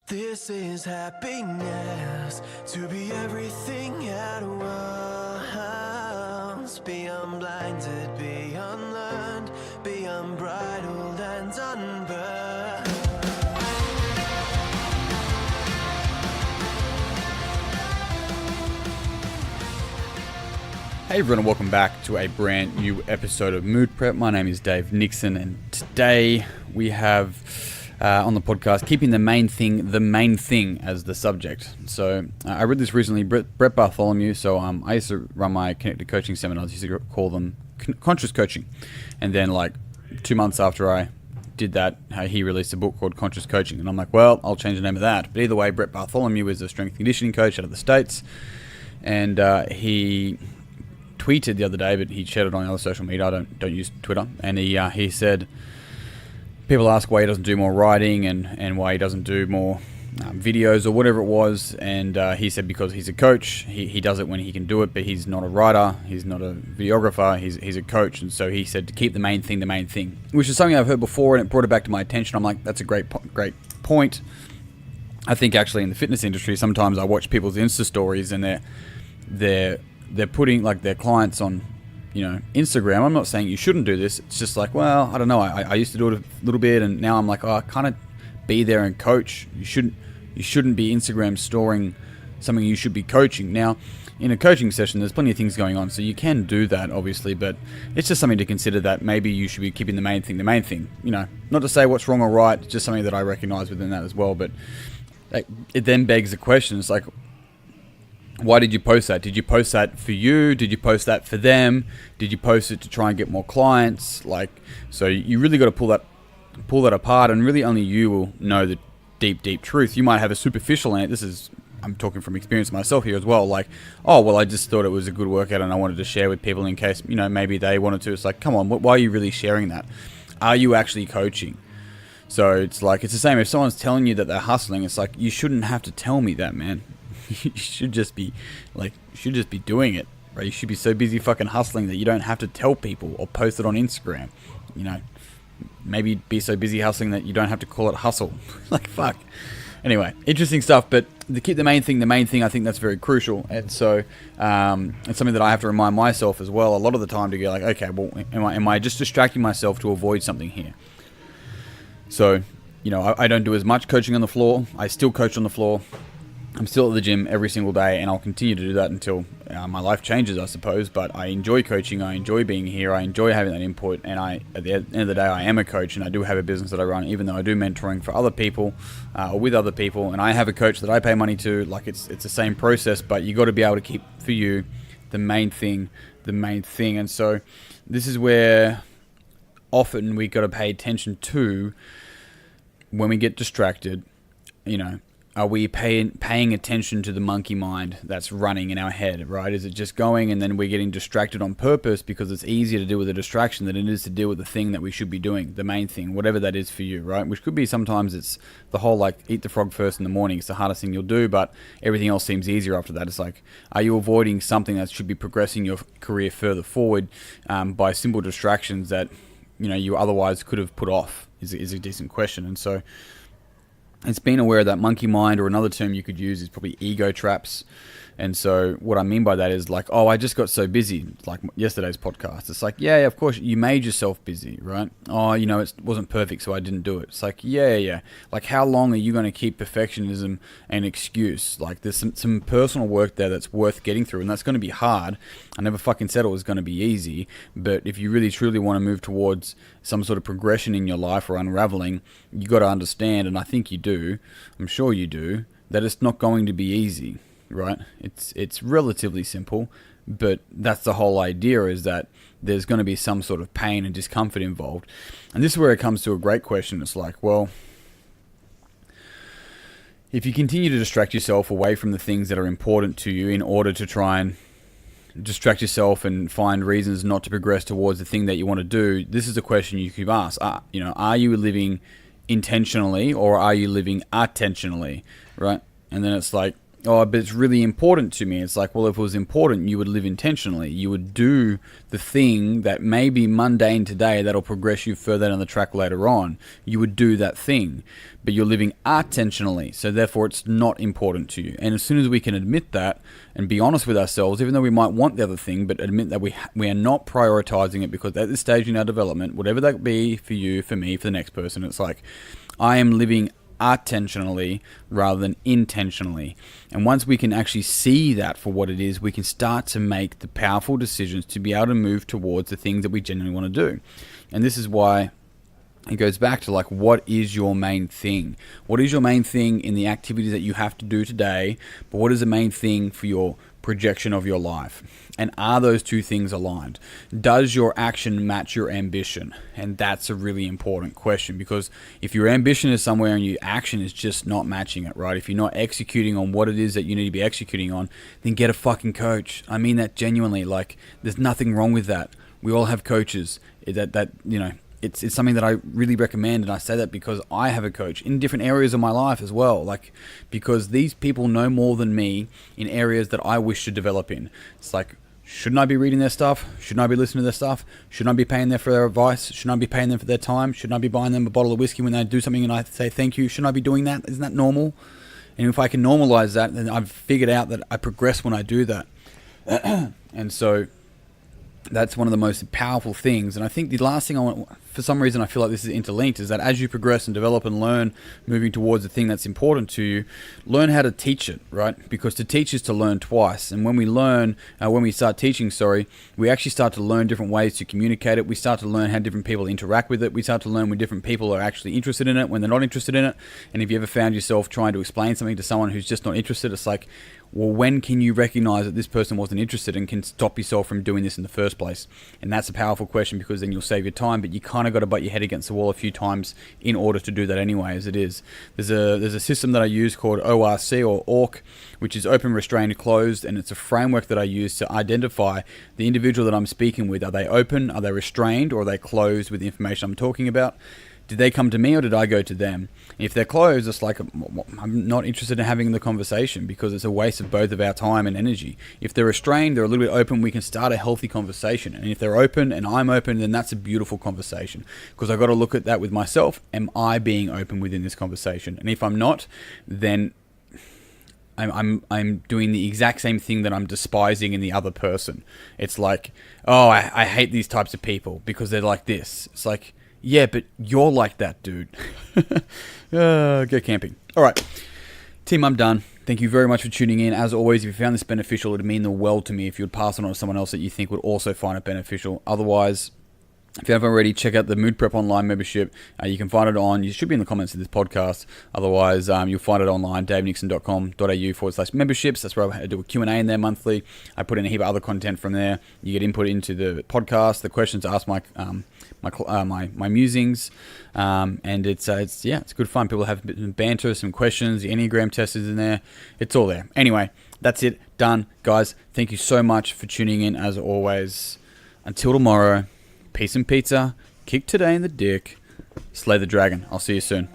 This is happiness, to be everything at once. Be unblinded, be unlearned, be unbridled and unburned. Hey everyone, and welcome back to a brand new episode of Mood Prep. My name is Dave Nixon, and today we have on the podcast, keeping the main thing as the subject. So I read this recently, Brett Bartholomew. So I used to run my connected coaching seminars. I used to call them conscious coaching. And then like 2 months after I did that, he released a book called Conscious Coaching. And I'm like, well, I'll change the name of that. But either way, Brett Bartholomew is a strength and conditioning coach out of the States. And he tweeted the other day, but he shared it on other social media. I don't use Twitter. And he said, people ask why he doesn't do more writing and why he doesn't do more videos or whatever it was. And he said because he's a coach, he does it when he can do it, but he's not a writer, he's not a videographer, he's a coach. And so he said to keep the main thing, which is something I've heard before, and it brought it back to my attention. I'm like, that's a great point. I think actually in the fitness industry, sometimes I watch people's Insta stories and they're putting like their clients on, Instagram. I'm not saying you shouldn't do this. It's just like, well, I don't know. I used to do it a little bit, and now I'm like, I kind of be there and coach. You shouldn't be Instagram storing something you should be coaching. Now, in a coaching session, there's plenty of things going on, so you can do that, obviously, but it's just something to consider that maybe you should be keeping the main thing. Not to say what's wrong or right, it's just something that I recognize within that as well. But it then begs the question. It's like, why did you post that? Did you post that for you? Did you post that for them? Did you post it to try and get more clients? So you really got to pull that apart, and really only you will know the deep truth. You might have a superficial, and I'm talking from experience myself here as well. Like, oh, well, I just thought it was a good workout and I wanted to share with people in case, maybe they wanted to. It's like, come on, why are you really sharing that? Are you actually coaching? So it's like, it's the same. If someone's telling you that they're hustling, it's like, you shouldn't have to tell me that, man. You should just be doing it, right? You should be so busy fucking hustling that you don't have to tell people or post it on Instagram. Maybe be so busy hustling that you don't have to call it hustle. Like, fuck. Anyway, interesting stuff. But to keep the main thing, I think that's very crucial. And so it's something that I have to remind myself as well a lot of the time to go like, okay, well, am I just distracting myself to avoid something here? So, I don't do as much coaching on the floor. I still coach on the floor. I'm still at the gym every single day, and I'll continue to do that until my life changes, I suppose. But I enjoy coaching. I enjoy being here. I enjoy having that input. And at the end of the day, I am a coach, and I do have a business that I run, even though I do mentoring for other people or with other people. And I have a coach that I pay money to. Like, it's the same process, but you got to be able to keep for you the main thing. And so this is where often we got to pay attention to when we get distracted. Are we paying attention to the monkey mind that's running in our head, right? Is it just going and then we're getting distracted on purpose because it's easier to deal with a distraction than it is to deal with the thing that we should be doing, the main thing, whatever that is for you, right? Which could be sometimes it's the whole like eat the frog first in the morning. It's the hardest thing you'll do, but everything else seems easier after that. It's like, are you avoiding something that should be progressing your career further forward by simple distractions that you otherwise could have put off is a decent question. And so it's being aware of that monkey mind, or another term you could use is probably ego traps. And so what I mean by that is like, oh, I just got so busy, like yesterday's podcast. It's like, yeah, of course, you made yourself busy, right? Oh, it wasn't perfect, so I didn't do it. It's like, yeah. Like, how long are you going to keep perfectionism an excuse? Like, there's some personal work there that's worth getting through, and that's going to be hard. I never fucking said it was going to be easy, but if you really truly want to move towards some sort of progression in your life or unraveling, you got to understand, and I think you do, I'm sure you do, that it's not going to be easy. Right? It's relatively simple, but that's the whole idea, is that there's going to be some sort of pain and discomfort involved. And this is where it comes to a great question. It's like, well, if you continue to distract yourself away from the things that are important to you in order to try and distract yourself and find reasons not to progress towards the thing that you want to do, this is a question you could ask. Are you living intentionally or are you living attentionally, right? And then it's like, oh, but it's really important to me. It's like, well, if it was important, you would live intentionally. You would do the thing that may be mundane today that'll progress you further down the track later on. You would do that thing, but you're living attentionally, so therefore it's not important to you. And as soon as we can admit that and be honest with ourselves, even though we might want the other thing, but admit that we are not prioritizing it, because at this stage in our development, whatever that be for you, for me, for the next person, it's like, I am living attentionally rather than intentionally. And once we can actually see that for what it is, we can start to make the powerful decisions to be able to move towards the things that we genuinely want to do. And this is why it goes back to, like, what is your main thing? What is your main thing in the activities that you have to do today? But what is the main thing for your projection of your life? And are those two things aligned? Does your action match your ambition? And that's a really important question, because if your ambition is somewhere and your action is just not matching it, right? If you're not executing on what it is that you need to be executing on, then get a fucking coach. I mean that genuinely. Like, there's nothing wrong with that. We all have coaches. That you know, it's something that I really recommend, and I say that because I have a coach in different areas of my life as well. Like, because these people know more than me in areas that I wish to develop in. It's like, shouldn't I be reading their stuff? Shouldn't I be listening to their stuff? Shouldn't I be paying them for their advice? Shouldn't I be paying them for their time? Shouldn't I be buying them a bottle of whiskey when they do something and I say thank you? Shouldn't I be doing that? Isn't that normal? And if I can normalize that, then I've figured out that I progress when I do that. And so that's one of the most powerful things. And I think the last thing I want, for some reason I feel like this is interlinked, is that as you progress and develop and learn, moving towards the thing that's important to you, learn how to teach it, right? Because to teach is to learn twice. And when we start teaching, we actually start to learn different ways to communicate it. We start to learn how different people interact with it. We start to learn when different people are actually interested in it, when they're not interested in it. And if you ever found yourself trying to explain something to someone who's just not interested, it's like, well, when can you recognize that this person wasn't interested and can stop yourself from doing this in the first place? And that's a powerful question, because then you'll save your time, but you kind of got to butt your head against the wall a few times in order to do that anyway, as it is. There's a system that I use called ORC, or ORC, which is open, restrained, closed, and it's a framework that I use to identify the individual that I'm speaking with. Are they open? Are they restrained? Or are they closed with the information I'm talking about? Did they come to me or did I go to them? If they're closed, it's like, I'm not interested in having the conversation, because it's a waste of both of our time and energy. If they're restrained, they're a little bit open, we can start a healthy conversation. And if they're open and I'm open, then that's a beautiful conversation, because I've got to look at that with myself. Am I being open within this conversation? And if I'm not, then I'm doing the exact same thing that I'm despising in the other person. It's like, oh, I hate these types of people because they're like this. It's like, yeah, but you're like that, dude. Go camping. All right. Team, I'm done. Thank you very much for tuning in. As always, if you found this beneficial, it would mean the world to me if you would pass it on to someone else that you think would also find it beneficial. Otherwise, if you haven't already, check out the Mood Prep Online membership. You can find it you should be in the comments of this podcast. Otherwise, you'll find it online, davenixon.com.au/memberships. That's where I do a Q&A in there monthly. I put in a heap of other content from there. You get input into the podcast, the questions to ask my musings, and it's good fun. People have banter, some questions, the Enneagram test is in there. It's all there. Anyway, that's it. Done. Guys, thank you so much for tuning in, as always. Until tomorrow, peace and pizza, kick today in the dick, slay the dragon. I'll see you soon.